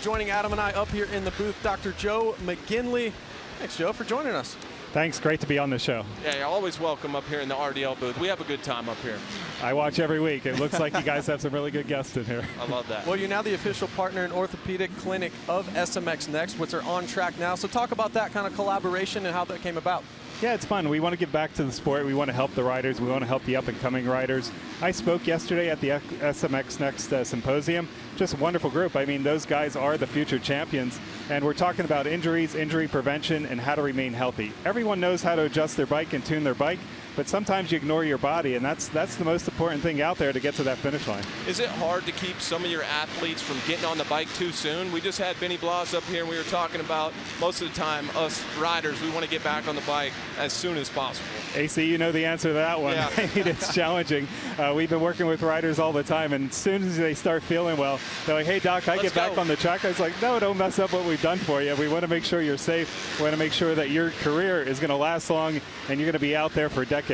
Joining Adam and I up here in the booth, Dr. Joe McGinley. Thanks, Joe, for joining us. Thanks. Great to be on the show. Yeah, you're always welcome up here in the RDL booth. We have a good time up here. I watch every week. It looks like you guys have some really good guests in here. I love that. Well, you're now the official partner and orthopedic clinic of SMX Next, which are on track now. So talk about that kind of collaboration and how that came about. Yeah, it's fun. We want to give back to the sport. We want to help the riders. We want to help the up-and-coming riders. I spoke yesterday at the SMX Next Symposium. Just a wonderful group. I mean, those guys are the future champions. And we're talking about injuries, injury prevention, and how to remain healthy. Everyone knows how to adjust their bike and tune their bike, but sometimes you ignore your body, and that's the most important thing out there to get to that finish line. Is it hard to keep some of your athletes from getting on the bike too soon? We just had Benny Blas up here, and we were talking about most of the time, us riders, we want to get back on the bike as soon as possible. AC, you know the answer to that one. Yeah. It's challenging. We've been working with riders all the time, and as soon as they start feeling well, they're like, hey, Doc, I get back on the track. I was like, no, don't mess up what we've done for you. We want to make sure you're safe. We want to make sure that your career is going to last long, and you're going to be out there for decades.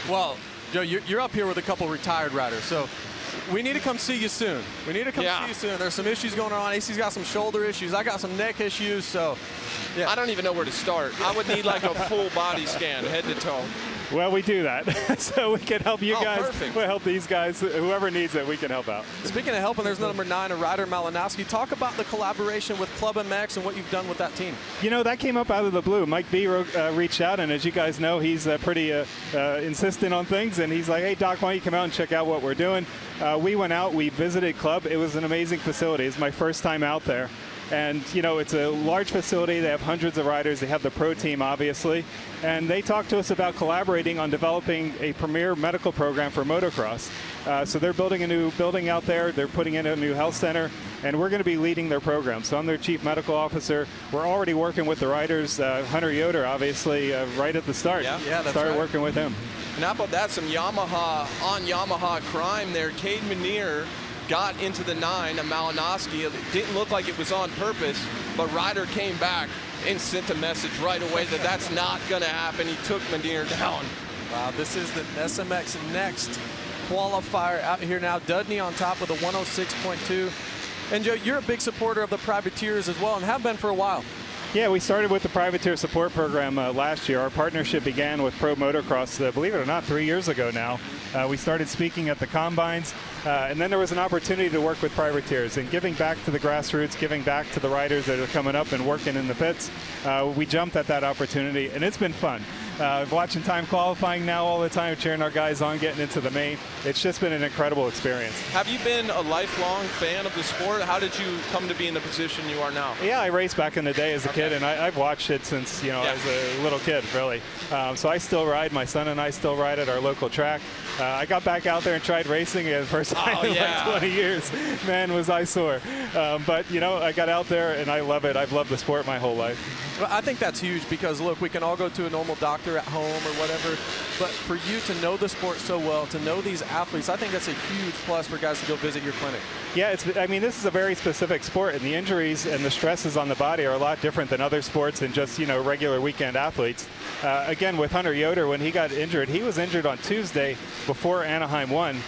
Well, Joe, you're up here with a couple retired riders, so we need to come see you soon. We need to come see you soon. There's some issues going on. AC's got some shoulder issues. I got some neck issues, so yeah. I don't even know where to start. I would need like a full body scan, head to toe. Well, we do that. So we can help you guys. Perfect. We'll help these guys. Whoever needs it, we can help out. Speaking of helping, there's number 9, a rider, Malinowski. Talk about the collaboration with ClubMX and what you've done with that team. You know, that came up out of the blue. Mike B reached out, and as you guys know, he's pretty insistent on things, and he's like, hey, Doc, why don't you come out and check out what we're doing? We went out, we visited Club. It was an amazing facility. It's my first time out there. And, you know, it's a large facility. They have hundreds of riders. They have the pro team, obviously. And they talked to us about collaborating on developing a premier medical program for motocross. So they're building a new building out there. They're putting in a new health center. And we're going to be leading their program. So I'm their chief medical officer. We're already working with the riders. Hunter Yoder, obviously, right at the start. Yeah, that's Started right. working with him. And how about that? Some Yamaha crime there. Cade Manier got into the 9 of Malinowski. It didn't look like it was on purpose, but Ryder came back and sent a message right away that that's not going to happen. He took Manier down. Wow, this is the SMX Next qualifier out here now. Dudney on top with a 106.2. And Joe, you're a big supporter of the privateers as well, and have been for a while. Yeah, we started with the privateer support program last year. Our partnership began with Pro Motocross, believe it or not, 3 years ago now. We started speaking at the combines, and then there was an opportunity to work with privateers and giving back to the grassroots, giving back to the riders that are coming up and working in the pits. We jumped at that opportunity, and it's been fun. Watching time qualifying now all the time, cheering our guys on, getting into the main. It's just been an incredible experience. Have you been a lifelong fan of the sport? How did you come to be in the position you are now? Yeah, I raced back in the day as a kid, and I've watched it since, you know, as a little kid, really. So I still ride. My son and I still ride at our local track. I got back out there and tried racing again the first time in like 20 years. Man, was I sore. But, you know, I got out there, and I love it. I've loved the sport my whole life. Well, I think that's huge because, look, we can all go to a normal doctor at home or whatever, but for you to know the sport so well, to know these athletes, I think that's a huge plus for guys to go visit your clinic. Yeah, I mean, this is a very specific sport, and the injuries and the stresses on the body are a lot different than other sports and just, you know, regular weekend athletes. Again, with Hunter Yoder, when he got injured, he was injured on Tuesday before Anaheim won.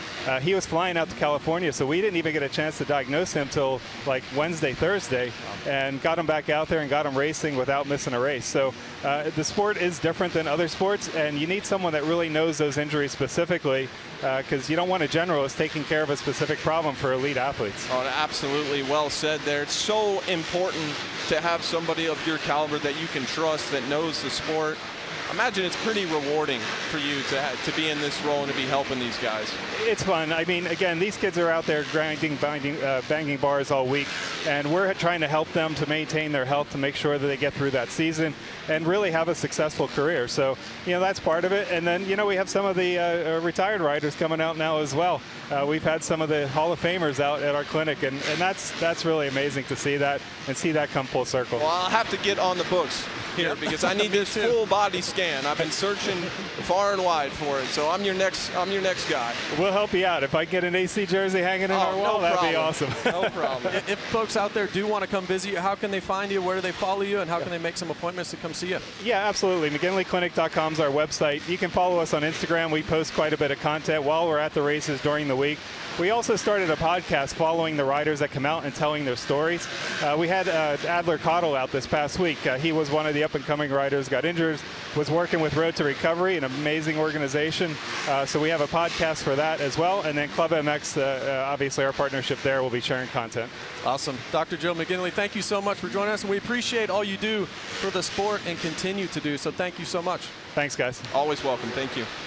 He was flying out to California, so we didn't even get a chance to diagnose him till like Wednesday, Thursday, and got him back out there and got him racing without missing a race. So the sport is different than other sports, and you need someone that really knows those injuries specifically, because you don't want a generalist taking care of a specific problem for elite athletes. Oh, absolutely. Well said there. It's so important to have somebody of your caliber that you can trust, that knows the sport. I imagine it's pretty rewarding for you to be in this role and to be helping these guys. It's fun. I mean, again, these kids are out there grinding, banging bars all week, and we're trying to help them to maintain their health, to make sure that they get through that season and really have a successful career. So, you know, that's part of it. And then, you know, we have some of the retired riders coming out now as well. We've had some of the Hall of Famers out at our clinic, and that's really amazing to see that and see that come full circle. Well, I'll have to get on the books here because I need this full body scan. I've been searching far and wide for it, so I'm your next guy. We'll help you out. If I get an AC jersey hanging in our wall, that'd be awesome. No problem. If folks folks out there do want to come visit you, how can they find you? Where do they follow you? And how can they make some appointments to come see you? Yeah, absolutely. McGinleyClinic.com is our website. You can follow us on Instagram. We post quite a bit of content while we're at the races during the week. We also started a podcast following the riders that come out and telling their stories. We had Adler Cottle out this past week. He was one of the up-and-coming riders, got injured, was working with Road to Recovery, an amazing organization. So we have a podcast for that as well. And then ClubMX, obviously our partnership there, will be sharing content. Awesome. Dr. Joe McGinley, thank you so much for joining us. And we appreciate all you do for the sport and continue to do. So thank you so much. Thanks, guys. Always welcome. Thank you.